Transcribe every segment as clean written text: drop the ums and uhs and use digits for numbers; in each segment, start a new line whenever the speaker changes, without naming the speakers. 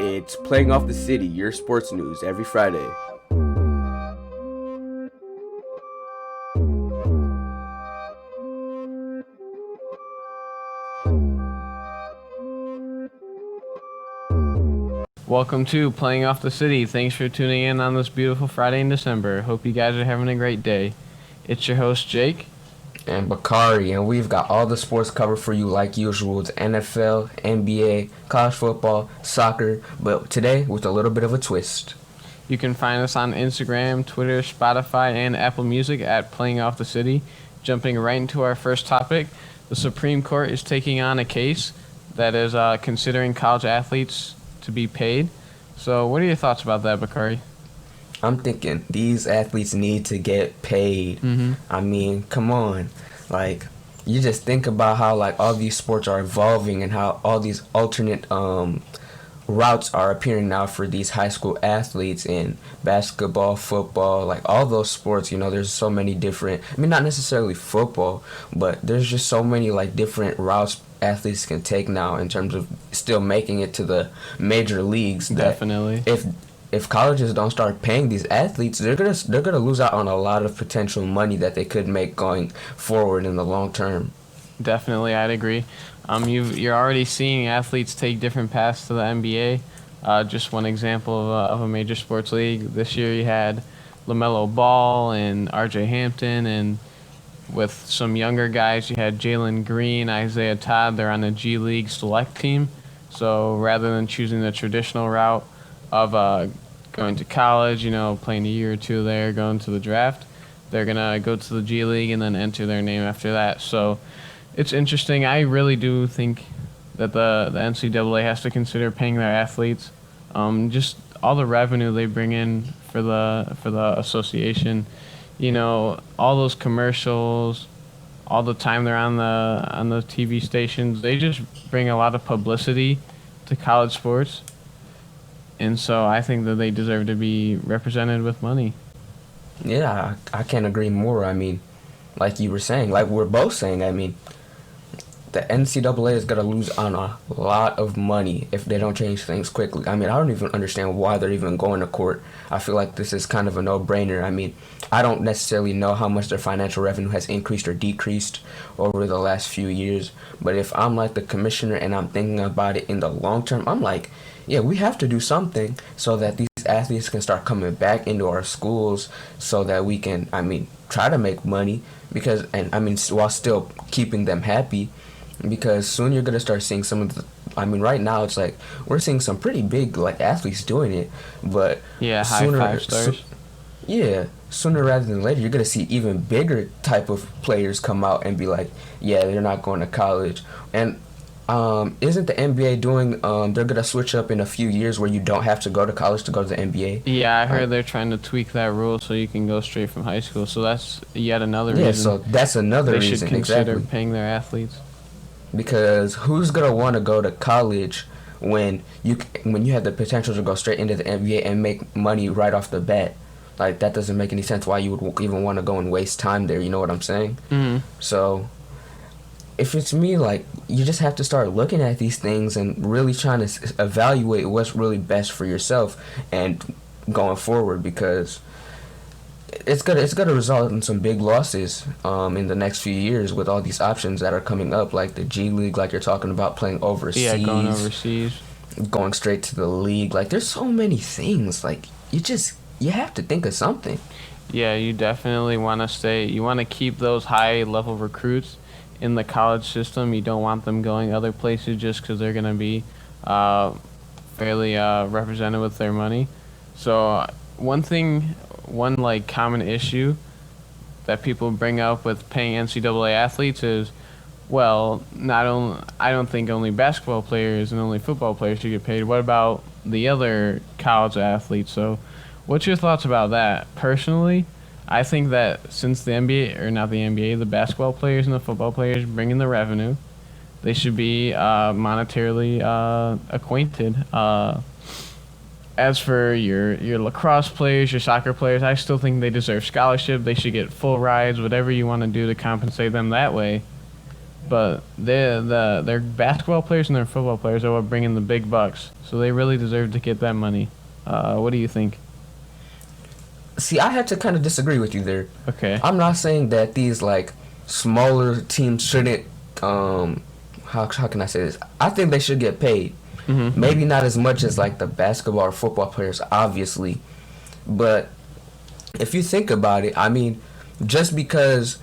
It's Playing Off the City, your sports news every Friday.
Welcome to Playing Off the City. Thanks for tuning in on this beautiful Friday in December. Hope you guys are having a great day. It's your host, Jake.
And Bakari, and we've got all the sports covered for you like usual. It's NFL, NBA, college football, soccer, but today with a little bit of a twist.
You can find us on Instagram, Twitter, Spotify, and Apple Music at Playing Off the City. Jumping right into our first topic, the Supreme Court is taking on a case that is considering college athletes to be paid. So what are your thoughts about that, Bakari?
I'm thinking these athletes need to get paid. I mean, come on. Like, you just think about how, like, all these sports are evolving and how all these alternate routes are appearing now for these high school athletes in basketball, football, like all those sports. You know, there's so many different, I mean, not necessarily football, but there's just so many, like, different routes athletes can take now in terms of still making it to the major leagues.
Definitely.
If colleges don't start paying these athletes, they're gonna lose out on a lot of potential money that they could make going forward in the long term.
Definitely, I'd agree. You're already seeing athletes take different paths to the NBA. Just one example of a major sports league. This year you had LaMelo Ball and R.J. Hampton, and with some younger guys you had Jalen Green, Isaiah Todd. They're on the G League select team. So rather than choosing the traditional route of going to college, you know, playing a year or two there, going to the draft, they're going to go to the G League and then enter their name after that. So it's interesting. I really do think that the NCAA has to consider paying their athletes. Just all the revenue they bring in for the association, you know, all those commercials, all the time they're on the TV stations, they just bring a lot of publicity to college sports. And so I think that they deserve to be represented with money.
Yeah, I can't agree more. I mean, like you were saying, like we're both saying, I mean, the NCAA is going to lose on a lot of money if they don't change things quickly. I mean, I don't even understand why they're even going to court. I feel like this is kind of a no-brainer. I mean, I don't necessarily know how much their financial revenue has increased or decreased over the last few years, but if I'm like the commissioner and I'm thinking about it in the long term, I'm like, yeah, we have to do something so that these athletes can start coming back into our schools so that we can, I mean, try to make money because, and I mean, while still keeping them happy, because soon you're going to start seeing some of the, I mean, right now it's like we're seeing some pretty big, like, athletes doing it, but
yeah, high five stars.
Sooner rather than later, you're going to see even bigger type of players come out and be like, yeah, they're not going to college. And isn't the NBA doing, they're going to switch up in a few years where you don't have to go to college to go to the NBA?
Yeah, I heard they're trying to tweak that rule so you can go straight from high school. So that's yet another reason.
Yeah, so that's another reason.
They should consider paying their athletes.
Because who's going to want to go to college when you have the potential to go straight into the NBA and make money right off the bat? Like, that doesn't make any sense why you would even want to go and waste time there, you know what I'm saying?
Mm-hmm.
So if it's me, like, you just have to start looking at these things and really trying to evaluate what's really best for yourself and going forward, because it's gonna result in some big losses in the next few years with all these options that are coming up, like the G League, like you're talking about, playing overseas.
Yeah, going overseas.
Going straight to the league. Like, there's so many things. Like, you have to think of something.
Yeah, you definitely want to keep those high-level recruits in the college system. You don't want them going other places just because they're going to be fairly represented with their money. So one like common issue that people bring up with paying NCAA athletes is, well, I don't think only basketball players and only football players should get paid. What about the other college athletes? So what's your thoughts about that? Personally, I think that since the NBA, or not the NBA, the basketball players and the football players bring in the revenue, they should be monetarily acquainted. As for your lacrosse players, your soccer players, I still think they deserve scholarship. They should get full rides, whatever you want to do to compensate them that way. but their basketball players and their football players are what bring in the big bucks. So they really deserve to get that money. What do you think?
See, I had to kind of disagree with you there.
Okay.
I'm not saying that these like smaller teams shouldn't. How can I say this? I think they should get paid.
Mm-hmm.
Maybe not as much as like the basketball or football players, obviously, but if you think about it, I mean, just because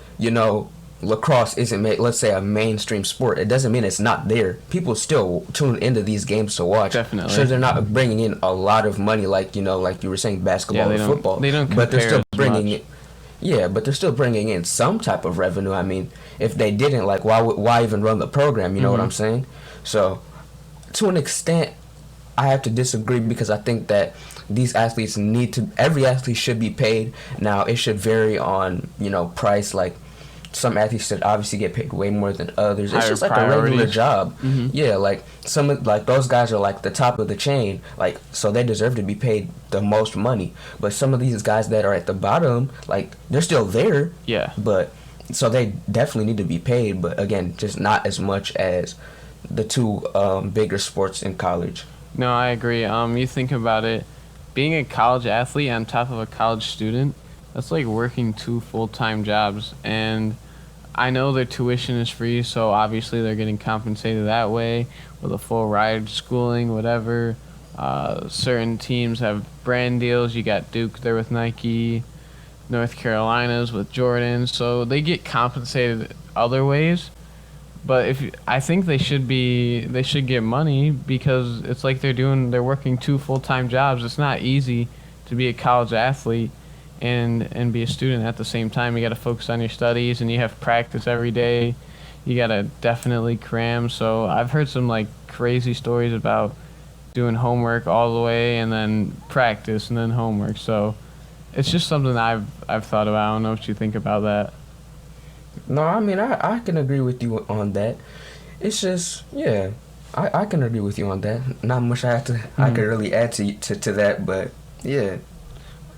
lacrosse isn't let's say a mainstream sport, it doesn't mean it's not there. People still tune into these games to watch.
Definitely.
Sure, they're not bringing in a lot of money like like you were saying, basketball or football.
They don't
but they're still
compare as
bringing
much.
it. Yeah, but they're still bringing in some type of revenue. I mean, if they didn't, like, why even run the program? You know what I'm saying? So, to an extent, I have to disagree because I think that these athletes every athlete should be paid. Now, it should vary on, price. Like, some athletes should obviously get paid way more than others. It's
Higher
just like a regular
priorities.
job.
Mhm.
Yeah, like those guys are like the top of the chain, like, so they deserve to be paid the most money. But some of these guys that are at the bottom, like, they're still there.
Yeah.
But so they definitely need to be paid, but again, just not as much as the two bigger sports in college.
No, I agree. You think about it, being a college athlete on top of a college student, that's like working 2 full-time jobs. And I know their tuition is free, so obviously they're getting compensated that way with a full ride, schooling, whatever. Certain teams have brand deals. You got Duke there with Nike, North Carolina's with Jordan, so they get compensated other ways. But I think they should get money because it's like they're working 2 full-time jobs. It's not easy to be a college athlete and be a student at the same time. You got to focus on your studies and you have practice every day. You got to definitely cram. So I've heard some like crazy stories about doing homework all the way and then practice and then homework. So it's just something I've thought about. I don't know what you think about that.
No, I mean, I can agree with you on that. It's just, yeah, I can agree with you on that. Not much I could really add to that, but yeah.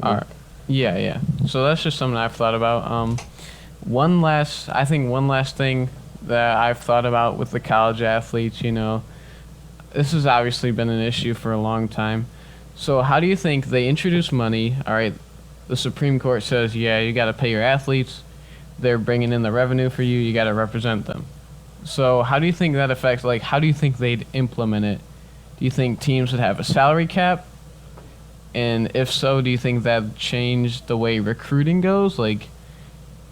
All right. Yeah. So that's just something I've thought about. One last thing that I've thought about with the college athletes, this has obviously been an issue for a long time. So how do you think they introduce money? All right, the Supreme Court says, yeah, you got to pay your athletes. They're bringing in the revenue for you. You got to represent them. So how do you think that affects, like, how do you think they'd implement it? Do you think teams would have a salary cap? And if so, do you think that'd change the way recruiting goes? Like,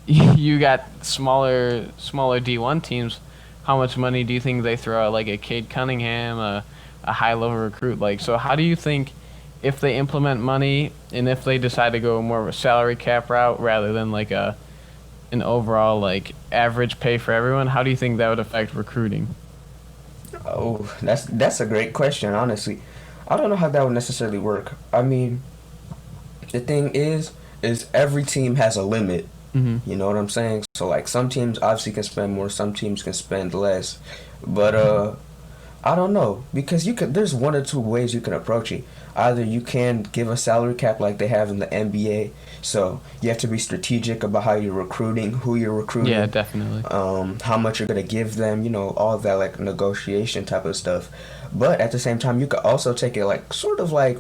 you got smaller D1 teams. How much money do you think they throw at, like, a Cade Cunningham, a high-level recruit? Like, so how do you think if they implement money and if they decide to go more of a salary cap route rather than, like, an overall, like, average pay for everyone, how do you think that would affect recruiting?
Oh, that's a great question, honestly. I don't know how that would necessarily work. I mean, the thing is every team has a limit.
Mm-hmm.
You know what I'm saying? So, like, some teams obviously can spend more, some teams can spend less. But I don't know, because there's one or two ways you can approach it. Either you can give a salary cap like they have in the NBA, so you have to be strategic about how you're recruiting, who you're recruiting.
Yeah, definitely.
How much you're gonna give them, all that, like, negotiation type of stuff. But at the same time, you could also take it like sort of like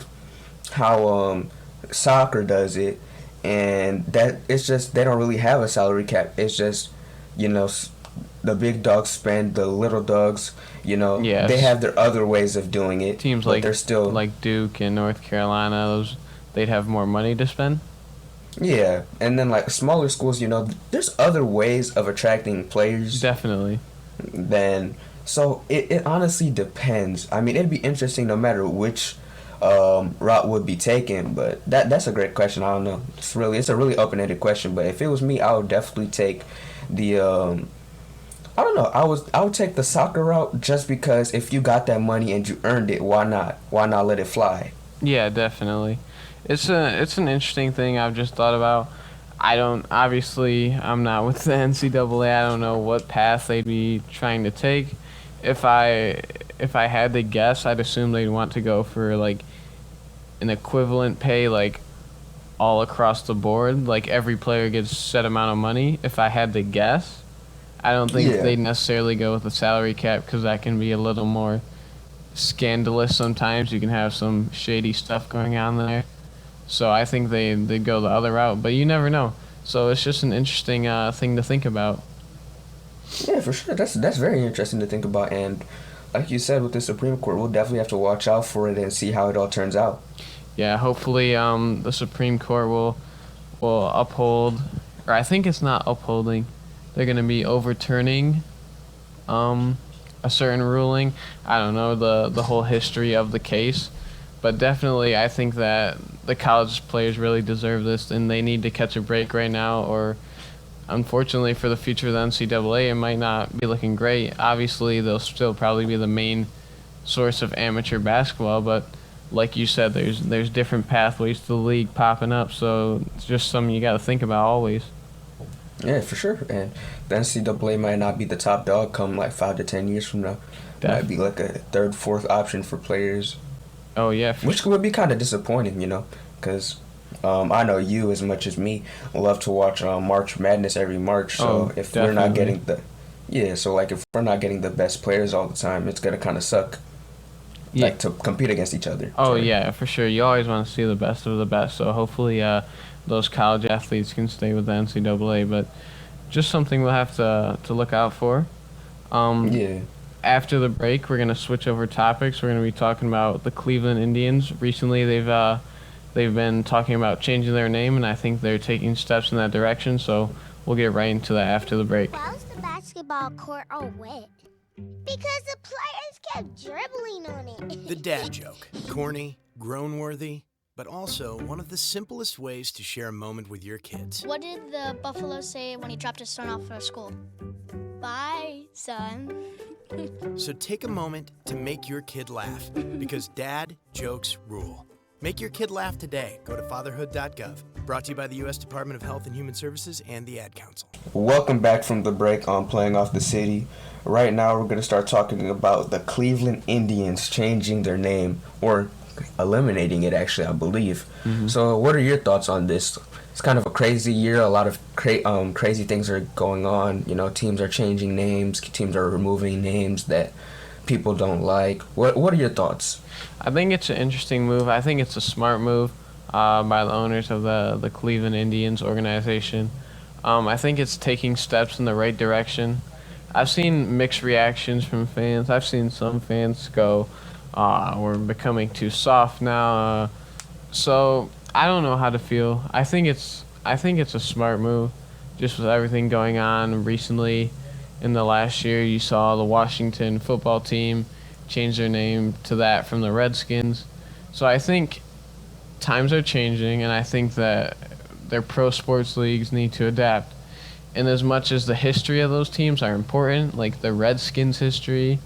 how soccer does it, and that it's just they don't really have a salary cap. It's just the big dogs spend, the little dogs,
Yes.
they have their other ways of doing it.
Teams
but
like
they're still
like Duke and North Carolina, they'd have more money to spend.
Yeah, and then like smaller schools, there's other ways of attracting players.
Definitely.
So it honestly depends. I mean, it'd be interesting no matter which route would be taken, but that's a great question. I don't know. It's a really open-ended question, but if it was me, I would definitely take the I don't know. I would take the soccer route just because if you got that money and you earned it, why not? Why not let it fly?
Yeah, definitely. It's an interesting thing I've just thought about. I'm not with the NCAA. I don't know what path they'd be trying to take. If I had to guess, I'd assume they'd want to go for like an equivalent pay, like all across the board, like every player gets a set amount of money. If I had to guess, I don't think
Yeah.
they'd necessarily go with the salary cap because that can be a little more scandalous sometimes. You can have some shady stuff going on there. So I think they'd go the other route, but you never know. So it's just an interesting thing to think about.
Yeah, for sure. That's very interesting to think about, and like you said, with the Supreme Court, we'll definitely have to watch out for it and see how it all turns out.
Yeah, hopefully the Supreme Court will uphold, or I think it's not upholding. They're going to be overturning a certain ruling. I don't know the whole history of the case, but definitely I think that the college players really deserve this, and they need to catch a break right now, or unfortunately for the future of the NCAA, it might not be looking great. Obviously, they'll still probably be the main source of amateur basketball, but like you said, there's different pathways to the league popping up, so it's just something you got to think about always.
Yeah, for sure. And the NCAA might not be the top dog come like 5 to 10 years from now. Might be like a third, fourth option for players,
Oh yeah,
which would be kind of disappointing, because I know you as much as me love to watch March Madness every March. So
Oh,
if we're not
definitely.
getting so like if we're not getting the best players all the time, it's gonna kind of suck.
Yeah.
Like to compete against each other.
Oh
Sorry.
yeah, for sure. You always want to see the best of the best. So hopefully, those college athletes can stay with the NCAA. But just something we'll have to look out for.
Yeah.
After the break, we're gonna switch over topics. We're gonna be talking about the Cleveland Indians. Recently, they've been talking about changing their name, and I think they're taking steps in that direction. So we'll get right into that after the break.
Why was the basketball court all wet? Because the players kept dribbling on it.
The dad joke. Corny, groan-worthy, but also one of the simplest ways to share a moment with your kids.
What did the buffalo say when he dropped his son off for school? Bye, son.
So take a moment to make your kid laugh, because dad jokes rule. Make your kid laugh today. Go to fatherhood.gov. Brought to you by the U.S. Department of Health and Human Services and the Ad Council.
Welcome back from the break on Playing Off the City. Right now we're going to start talking about the Cleveland Indians changing their name, or eliminating it actually, I believe. So what are your thoughts on this? It's kind of a crazy year. A lot of crazy things are going on. Teams are changing names. Teams are removing names that people don't like. What are your thoughts?
I think it's an interesting move. I think it's a smart move by the owners of the Cleveland Indians organization. I think it's taking steps in the right direction. I've seen mixed reactions from fans. I've seen some fans go, we're becoming too soft now. So I don't know how to feel. I think it's a smart move, just with everything going on recently. In the last year, you saw the Washington football team change their name to that from the Redskins. So I think times are changing, and I think that their pro sports leagues need to adapt. And as much as the history of those teams are important, like the Redskins history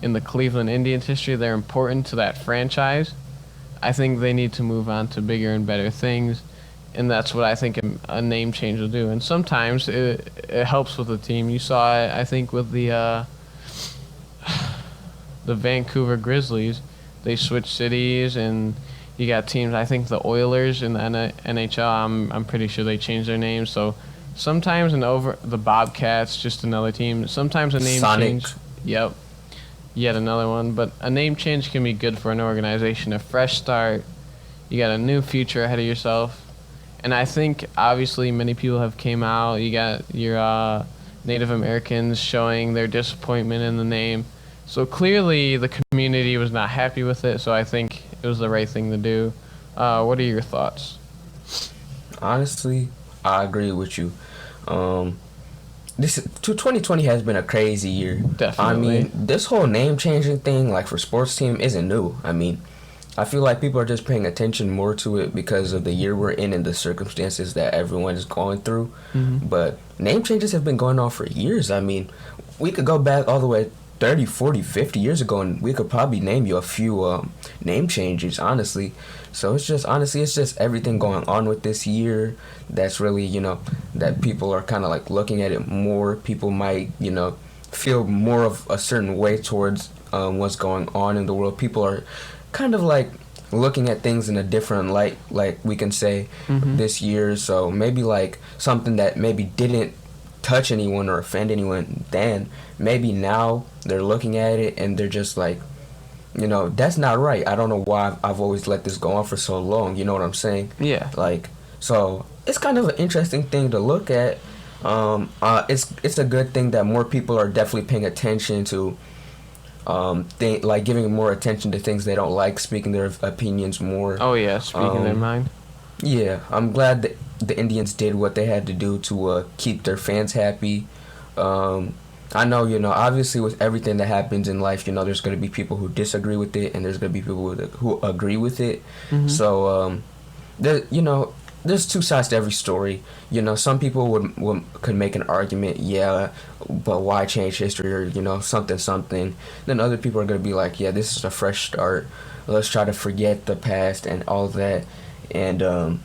and the Cleveland Indians history, they're important to that franchise. I think they need to move on to bigger and better things, and that's what I think a name change will do. And sometimes it helps with the team. You saw it, I think, with the Vancouver Grizzlies. They switched cities, and you got teams. I think the Oilers in the NHL. I'm pretty sure they changed their name. So sometimes the Bobcats, just another team. Sometimes a name
Sonic.
change. Yep. Yet another one. But a name change can be good for an organization. A fresh start. You got a new future ahead of yourself. And I think, obviously, many people have came out. You got your Native Americans showing their disappointment in the name. So clearly the community was not happy with it, so I think it was the right thing to do. What are your thoughts?
Honestly, I agree with you. 2020 has been a crazy year.
Definitely.
I mean, this whole name changing thing, like for sports team, isn't new. I mean, I feel like people are just paying attention more to it because of the year we're in and the circumstances that everyone is going through. But name changes have been going on for years. I mean, we could go back all the way 30, 40, 50 years ago, and we could probably name you a few name changes, honestly. So it's just everything going on with this year that's really, that people are kind of like looking at it more. People might, feel more of a certain way towards what's going on in the world. People are kind of like looking at things in a different light, like we can say, this year. So maybe like something that maybe didn't touch anyone or offend anyone, then maybe now they're looking at it and they're just like, that's not right. I don't know why I've always let this go on for so long. You know what I'm saying?
Yeah.
Like, so it's kind of an interesting thing to look at. It's a good thing that more people are definitely paying attention to, giving more attention to things they don't like, speaking their opinions more.
Oh yeah, speaking their mind.
Yeah, I'm glad that the Indians did what they had to do to keep their fans happy. I know, obviously with everything that happens in life, there's going to be people who disagree with it, and there's going to be people who agree with it.
Mm-hmm.
So, there's two sides to every story. Some people could make an argument, yeah, but why change history, or, something. Then other people are going to be like, yeah, this is a fresh start. Let's try to forget the past and all that. And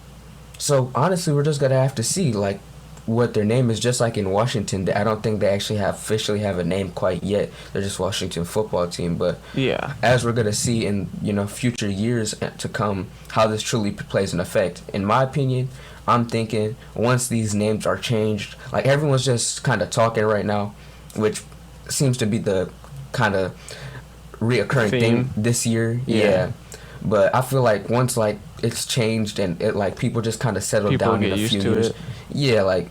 so, honestly, we're just going to have to see, like, what their name is. Just like in Washington, I don't think they actually officially have a name quite yet. They're just Washington football team. But
yeah,
as we're going to see in, future years to come, how this truly plays an effect. In my opinion, I'm thinking once these names are changed, like everyone's just kind of talking right now, which seems to be the kind of reoccurring thing this year. Yeah. But I feel like once like it's changed and it like people just kind of settle down in a few years. Yeah, like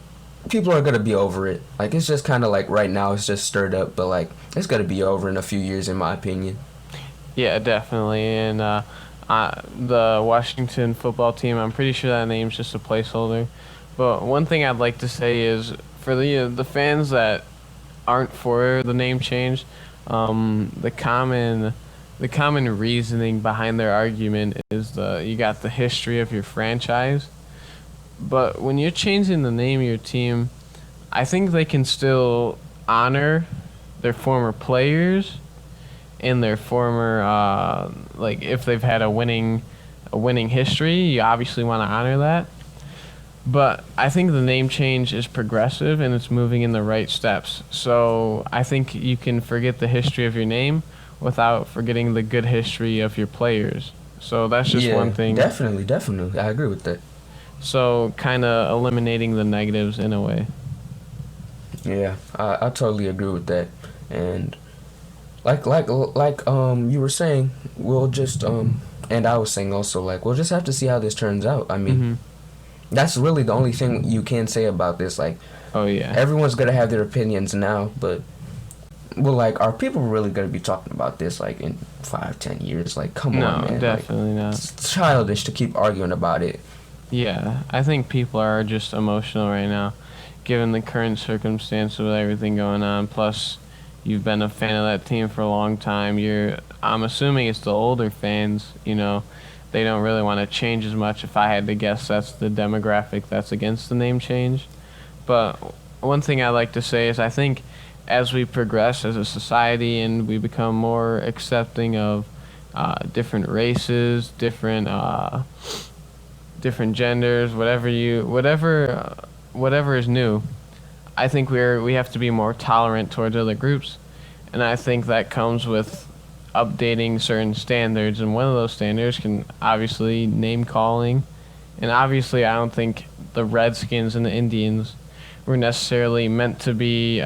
people are gonna be over it. Like it's just kind of like right now it's just stirred up, but like it's gonna be over in a few years, in my opinion.
Yeah, definitely. And the Washington football team, I'm pretty sure that name's just a placeholder. But one thing I'd like to say is for the fans that aren't for the name change, the common reasoning behind their argument is you got the history of your franchise. But when you're changing the name of your team, I think they can still honor their former players and their former if they've had a winning history, you obviously want to honor that. But I think the name change is progressive and it's moving in the right steps. So I think you can forget the history of your name without forgetting the good history of your players. So that's just one thing.
Definitely. I agree with that.
So kind of eliminating the negatives in a way.
Yeah, I totally agree with that. And like you were saying, we'll just and I was saying also, like, we'll just have to see how this turns out. I mean, that's really the only thing you can say about this. Like,
oh yeah,
everyone's gonna have their opinions now, but well, like, are people really gonna be talking about this like in 5-10 years? Like, come on, man.
No, definitely not.
It's childish to keep arguing about it.
Yeah, I think people are just emotional right now, given the current circumstance with everything going on. Plus, you've been a fan of that team for a long time. I'm assuming it's the older fans, they don't really want to change as much. If I had to guess, that's the demographic that's against the name change. But one thing I like to say is I think as we progress as a society and we become more accepting of different races, different genders, whatever is new, I think we have to be more tolerant towards other groups, and I think that comes with updating certain standards, and one of those standards can obviously name calling, and obviously I don't think the Redskins and the Indians were necessarily meant to be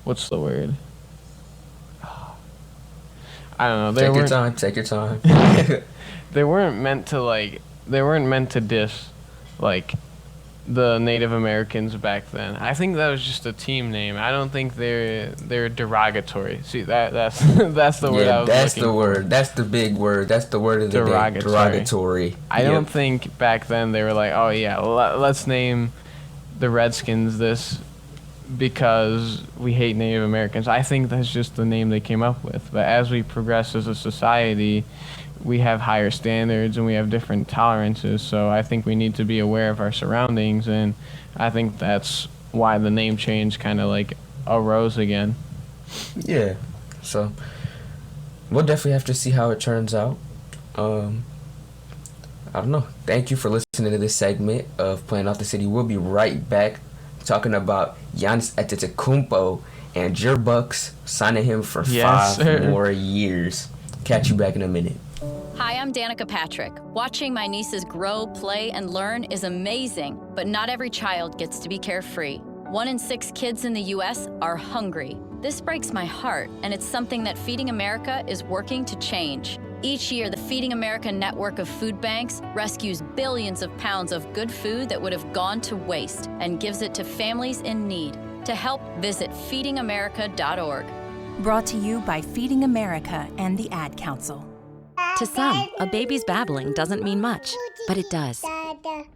what's the word? I don't know.
Take your time.
They weren't meant to diss like the Native Americans back then. I think that was just a team name. I don't think they're derogatory. See, that's the word I was
that's
looking
the word.
for.
That's the big word. That's the word of the day. Derogatory.
I don't think back then they were like, oh yeah, let's name the Redskins this because we hate Native Americans. I think that's just the name they came up with. But as we progress as a society, we have higher standards and we have different tolerances, so I think we need to be aware of our surroundings, and I think that's why the name change kind of like arose again.
Yeah, so we'll definitely have to see how it turns out. I don't know. Thank you for listening to this segment of Playing Off the City. We'll be right back talking about Giannis Antetokounmpo and your Bucks signing him for 5 more years. Catch you back in a minute.
Hi, I'm Danica Patrick. Watching my nieces grow, play, and learn is amazing, but not every child gets to be carefree. 1 in 6 kids in the U.S. are hungry. This breaks my heart, and it's something that Feeding America is working to change. Each year, the Feeding America network of food banks rescues billions of pounds of good food that would have gone to waste and gives it to families in need. To help, visit feedingamerica.org.
Brought to you by Feeding America and the Ad Council.
To some, a baby's babbling doesn't mean much, but it does.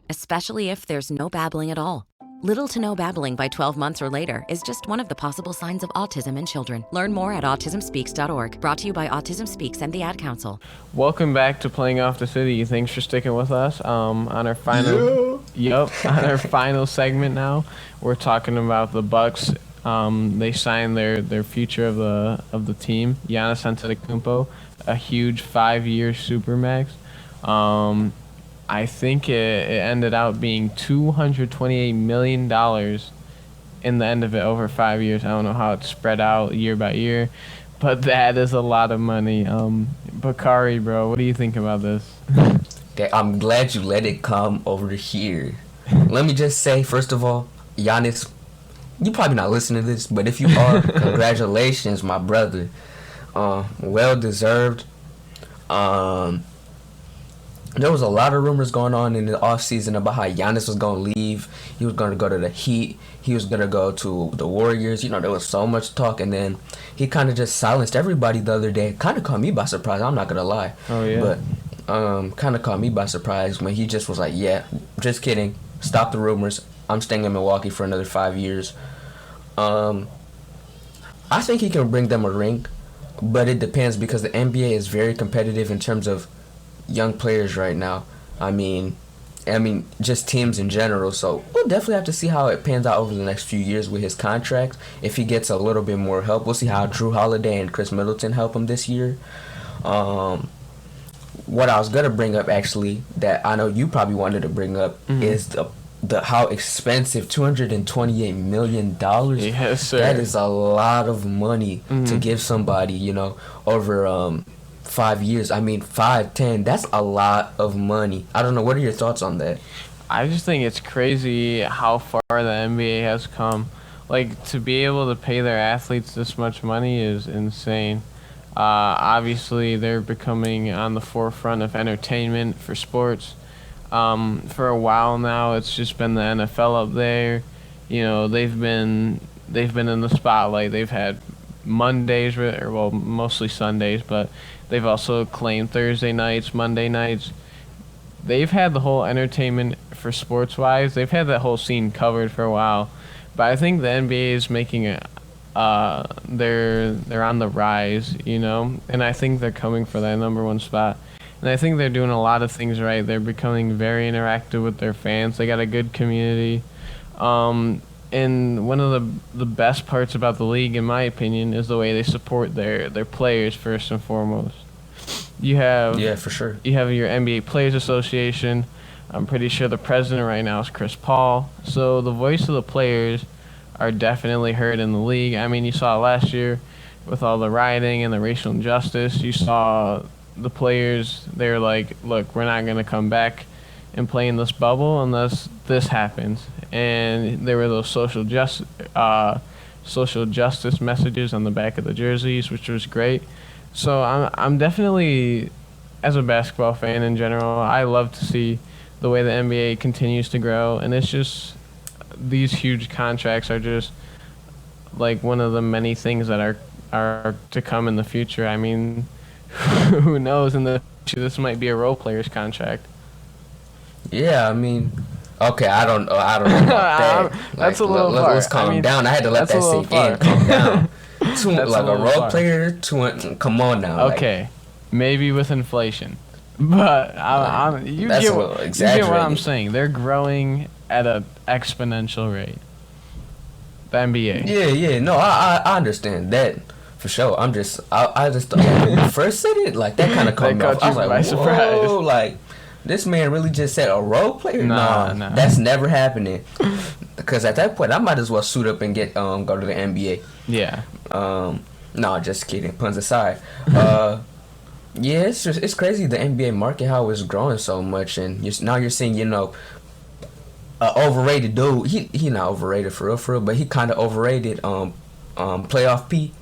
Especially if there's no babbling at all. Little to no babbling by 12 months or later is just one of the possible signs of autism in children. Learn more at autismspeaks.org. Brought to you by Autism Speaks and the Ad Council.
Welcome back to Playing Off the City. Thanks for sticking with us. On our final, on our final segment now, we're talking about the Bucks. They signed their future of the team, Giannis Antetokounmpo, a huge 5-year supermax. I think it ended out being $228 million in the end of it over 5 years. I don't know how it's spread out year by year, but that is a lot of money. Bakari, bro, what do you think about this?
Okay, I'm glad you let it come over here. Let me just say, first of all, Giannis, you probably not listening to this, but if you are, congratulations, my brother. Well deserved. There was a lot of rumors going on in the offseason about how Giannis was going to leave. He was going to go to the Heat. He was going to go to the Warriors. You know, there was so much talk, and then he kind of just silenced everybody the other day. Kind of caught me by surprise. I'm not going to lie.
Oh, yeah.
But kind of caught me by surprise when he just was like, yeah, just kidding. Stop the rumors. I'm staying in Milwaukee for another 5 years. I think he can bring them a ring, but it depends because the NBA is very competitive in terms of young players right now. I mean, just teams in general. So we'll definitely have to see how it pans out over the next few years with his contract. If he gets a little bit more help, we'll see how Drew Holiday and Chris Middleton help him this year. What I was gonna bring up actually, that I know you probably wanted to bring up, is the how expensive $228 million.
Yes, sir.
That is a lot of money to give somebody, you know, over 5 years. I mean, 5, 10, that's a lot of money. I don't know. What are your thoughts on that?
I just think it's crazy how far the NBA has come. Like, to be able to pay their athletes this much money is insane. Obviously, they're becoming on the forefront of entertainment for sports. For a while now, it's just been the NFL up there. You know, they've been in the spotlight. They've had Mondays, or well, mostly Sundays, but they've also claimed Thursday nights, Monday nights. They've had the whole entertainment for sports-wise. They've had that whole scene covered for a while, but I think the NBA is making it. They're on the rise, you know, and I think they're coming for that number one spot. And I think they're doing a lot of things right. They're becoming very interactive with their fans. They got a good community. And one of the best parts about the league, in my opinion, is the way they support their players first and foremost. Yeah, for sure. You have your NBA Players Association. I'm pretty sure the president right now is Chris Paul. So the voice of the players are definitely heard in the league. I mean, you saw last year with all the rioting and the racial injustice. You saw the players, they're like, look, we're not going to come back and play in this bubble unless this happens. And there were those social justice messages on the back of the jerseys, which was great. So I'm definitely, as a basketball fan in general, I love to see the way the NBA continues to grow. And it's just, these huge contracts are just like one of the many things that are to come in the future. I mean, who knows, in the future this might be a role player's contract.
Yeah, I mean, okay, I don't know about that.
That's a little far.
Let's calm down. I had to let that sink in. Calm down. Like a role player, come on now.
Okay, maybe with inflation, but you get what I'm saying. They're growing at an exponential rate. The NBA.
Yeah. No, I understand that for sure. I just when you first said it, like that kind of caught me off. I was like,
surprise.
Whoa, like this man really just said a role player?
Nah.
That's never happening. Because at that point, I might as well suit up and get go to the NBA.
Yeah.
No, just kidding. Puns aside. Yeah, it's crazy the NBA market, how it's growing so much, and now you're seeing, you know, overrated dude. He not overrated for real, but he kind of overrated. Playoff P.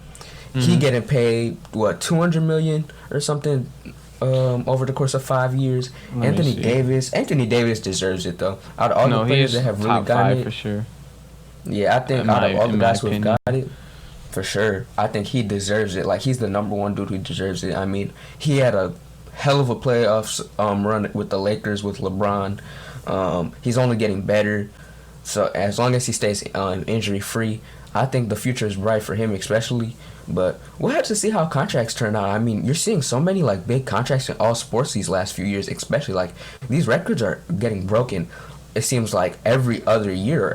He getting paid what, 200 million or something over the course of 5 years. Anthony Davis deserves it though. Out of all the players that have really gotten it,
for sure.
Yeah, I think out of all the guys who have got it, for sure, I think he deserves it. Like, he's the number one dude who deserves it. I mean, he had a hell of a playoffs run with the Lakers with LeBron. He's only getting better. So as long as he stays injury free, I think the future is bright for him, especially. But we'll have to see how contracts turn out. I mean, you're seeing so many like big contracts in all sports these last few years, especially like these records are getting broken. It seems like every other year.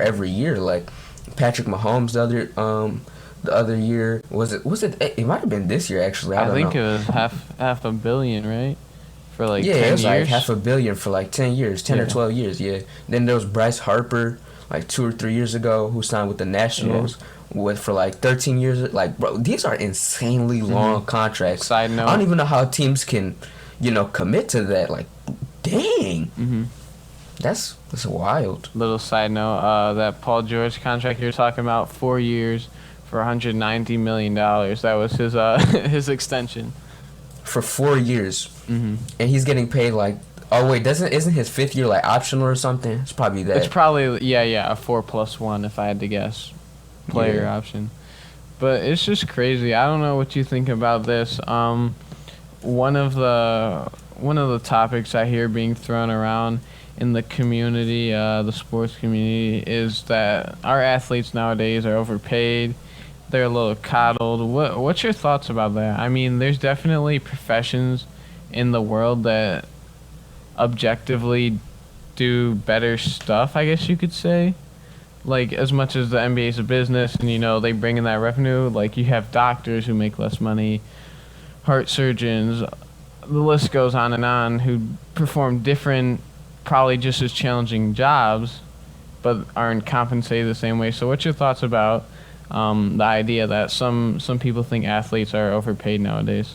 Like Patrick Mahomes the other year, was it? It might have been this year actually. I don't
think
know.
it was half a billion, right? For like 10
it was
years.
like $500 million for like 10 years, 10 or 12 years. Yeah. Then there was Bryce Harper like 2 or 3 years ago who signed with the Nationals. Yeah. For like 13 years. Like, bro, these are insanely long contracts.
Side note,
I don't even know how teams can, commit to that. Like, dang. That's wild.
Little side note, that Paul George contract you're talking about, 4 years for $190 million. That was his his extension.
For 4 years.
And
he's getting paid like, oh wait, isn't his 5th year like optional or something? It's probably that.
It's probably, a 4+1 if I had to guess. Player option. But it's just crazy. I don't know what you think about this. One of the topics I hear being thrown around in the community, the sports community, is that our athletes nowadays are overpaid. They're a little coddled. What's your thoughts about that? I mean, there's definitely professions in the world that objectively do better stuff, I guess you could say. Like, as much as the NBA is a business and, they bring in that revenue, like, you have doctors who make less money, heart surgeons, the list goes on, who perform different, probably just as challenging jobs, but aren't compensated the same way. So what's your thoughts about the idea that some people think athletes are overpaid nowadays?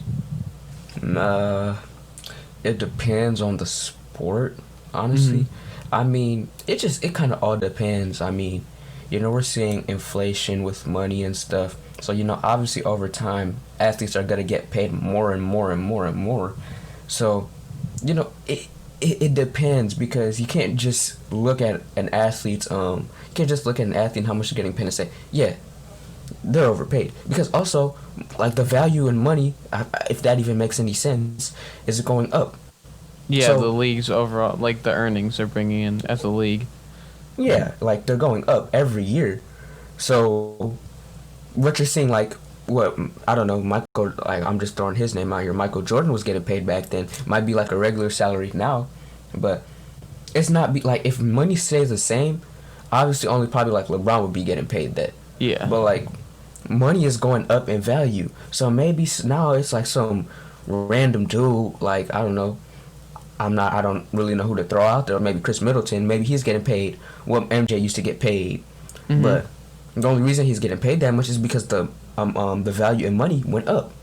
It depends on the sport, honestly. I mean, it kind of all depends. I mean, we're seeing inflation with money and stuff. So, obviously over time, athletes are going to get paid more and more and more and more. So, it depends, because you can't just look at an athlete's, you can't just look at an athlete and how much they're getting paid and say, yeah, they're overpaid. Because also, like, the value in money, if that even makes any sense, is going up.
Yeah,
so,
the league's overall, like, the earnings they're bringing in as a league.
Yeah, like, they're going up every year. So, what you're seeing, like, I don't know, Michael, like, I'm just throwing his name out here. Michael Jordan was getting paid back then. Might be like a regular salary now. But it's not, like, if money stays the same, obviously only probably, like, LeBron would be getting paid that.
Yeah.
But, like, money is going up in value. So maybe now it's, like, some random dude, like, I don't know. I don't really know who to throw out there. Maybe Chris Middleton. Maybe he's getting paid what MJ used to get paid. But the only reason he's getting paid that much is because the value in money went up.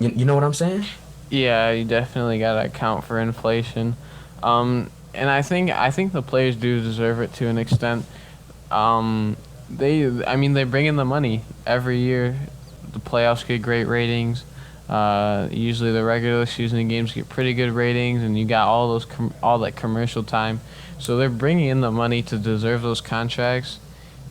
You know what I'm saying?
Yeah, you definitely gotta account for inflation. And I think the players do deserve it to an extent. They bring in the money every year. The playoffs get great ratings. Usually the regular season games get pretty good ratings, and you got all that commercial time. So they're bringing in the money to deserve those contracts.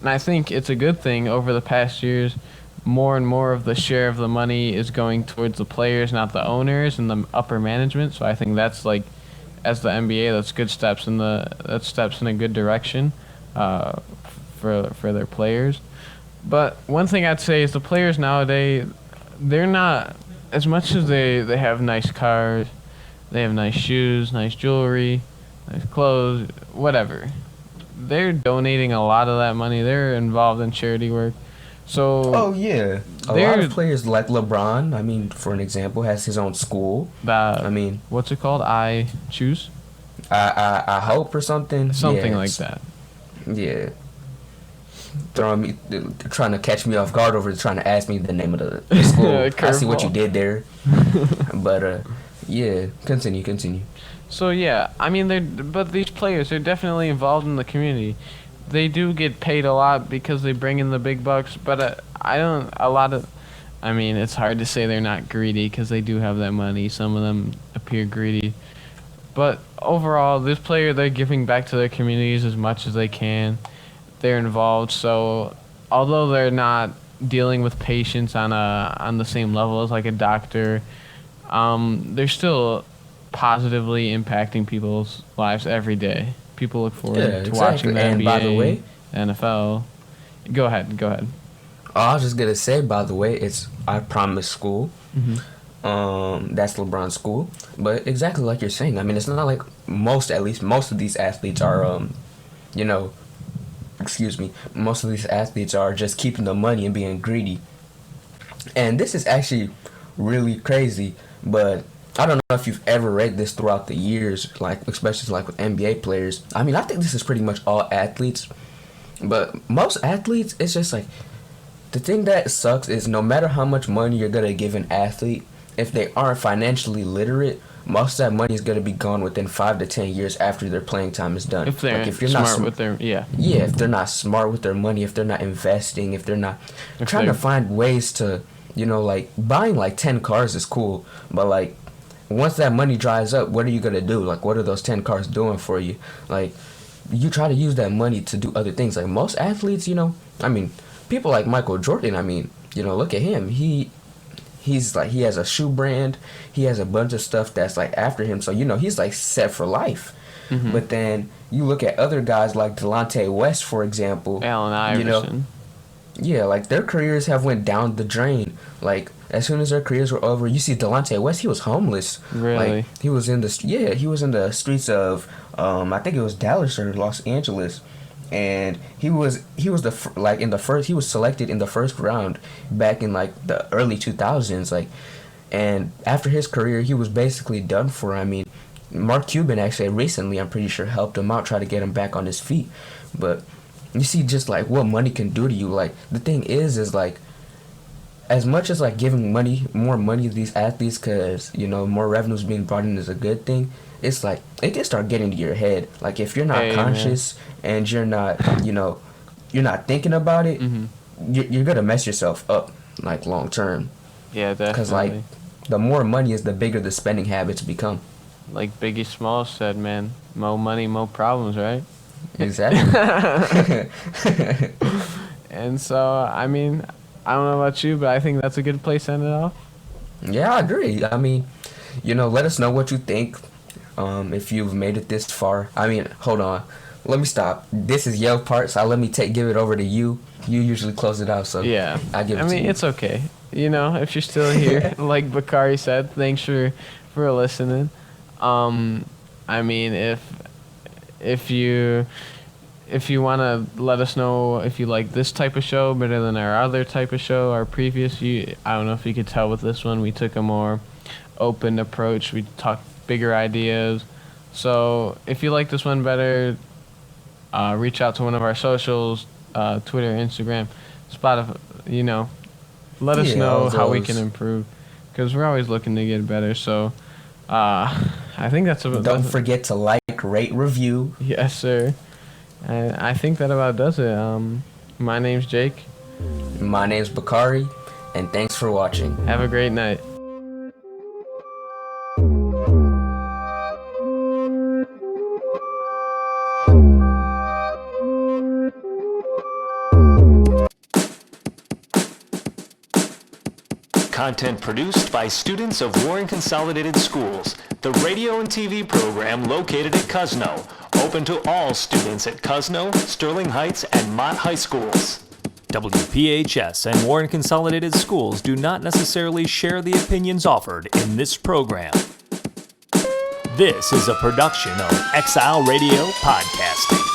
And I think it's a good thing. Over the past years, more and more of the share of the money is going towards the players, not the owners and the upper management. So I think that's, like, as the NBA, that's steps in a good direction for their players. But one thing I'd say is the players nowadays, they're not, as much as they have nice cars, they have nice shoes, nice jewelry, nice clothes, whatever. They're donating a lot of that money. They're involved in charity work. So
a lot of players like LeBron, I mean, for an example, has his own school.
What's it called? I Choose?
I Hope or something?
Something like that.
Yeah. Trying to catch me off guard over trying to ask me the name of the school. I see what you did there. But Yeah, continue.
So yeah, I mean, but these players, they're definitely involved in the community. They do get paid a lot because they bring in the big bucks, but I mean, it's hard to say they're not greedy because they do have that money. Some of them appear greedy. But overall, this player, they're giving back to their communities as much as they can. They're involved, so although they're not dealing with patients on the same level as like a doctor, they're still positively impacting people's lives every day. People look forward to watching the NBA,
by the way,
NFL. Go ahead.
I was just gonna say, by the way, it's I Promise School. That's LeBron's school. But exactly like you're saying, I mean, it's not like most of these athletes are, most of these athletes are just keeping the money and being greedy. And this is actually really crazy, but I don't know if you've ever read this throughout the years, like especially like with NBA players. I mean, I think this is pretty much all athletes, but most athletes, it's just like, the thing that sucks is no matter how much money you're gonna give an athlete, if they aren't financially literate, most of that money is gonna be gone within 5 to 10 years after their playing time is done.
If they're
if you're
smart
not
with their
if they're not smart with their money, if they're not investing, if they're not trying to find ways to, like buying like 10 cars is cool, but like once that money dries up, what are you gonna do? Like, what are those 10 cars doing for you? Like, you try to use that money to do other things. Like most athletes, I mean, people like Michael Jordan, I mean, look at him. He's like, he has a shoe brand. He has a bunch of stuff that's like after him. So, he's like set for life. But then you look at other guys like Delonte West, for example.
Allen Iverson.
Yeah, like their careers have went down the drain. Like as soon as their careers were over, you see Delonte West, he was homeless.
Really?
Like he was in the streets of I think it was Dallas or Los Angeles. And he was he was selected in the first round back in like the early 2000s, like, and after his career he was basically done for. I mean, Mark Cuban actually recently, I'm pretty sure, helped him out, try to get him back on his feet. But you see just like what money can do to you. Like the thing is like, as much as like giving more money to these athletes because more revenues being brought in is a good thing, it's like it can start getting to your head. Like if you're not conscious and you're not you're not thinking about it, you're gonna mess yourself up like long term.
Yeah, definitely.
Because like the more money is, the bigger the spending habits become.
Like Biggie Smalls said, man, more money, more problems, right?
Exactly.
And so, I mean, I don't know about you, but I think that's a good place to end it off.
Yeah, I agree. I mean, let us know what you think. If you've made it this far. I mean, hold on. Let me stop. This is your part, so let me give it over to you. You usually close it out, so
yeah.
I give it to you.
I mean, it's okay. If you're still here, like Bakari said, thanks for listening. I mean, if you want to let us know if you like this type of show better than our other type of show, our previous, I don't know if you could tell with this one, we took a more open approach. We talked bigger ideas. So if you like this one better, reach out to one of our socials, Twitter, Instagram, Spotify, let us know how we can improve, because we're always looking to get better. So I think that's about.
Don't forget to like, rate, review.
Yes, sir. And I think that about does it. My name's Jake.
My name's Bakari, and thanks for watching.
Have a great night.
Content produced by students of Warren Consolidated Schools, the radio and TV program located at Cuzno, open to all students at Cuzno, Sterling Heights, and Mott High Schools. WPHS and Warren Consolidated Schools do not necessarily share the opinions offered in this program. This is a production of Exile Radio Podcasting.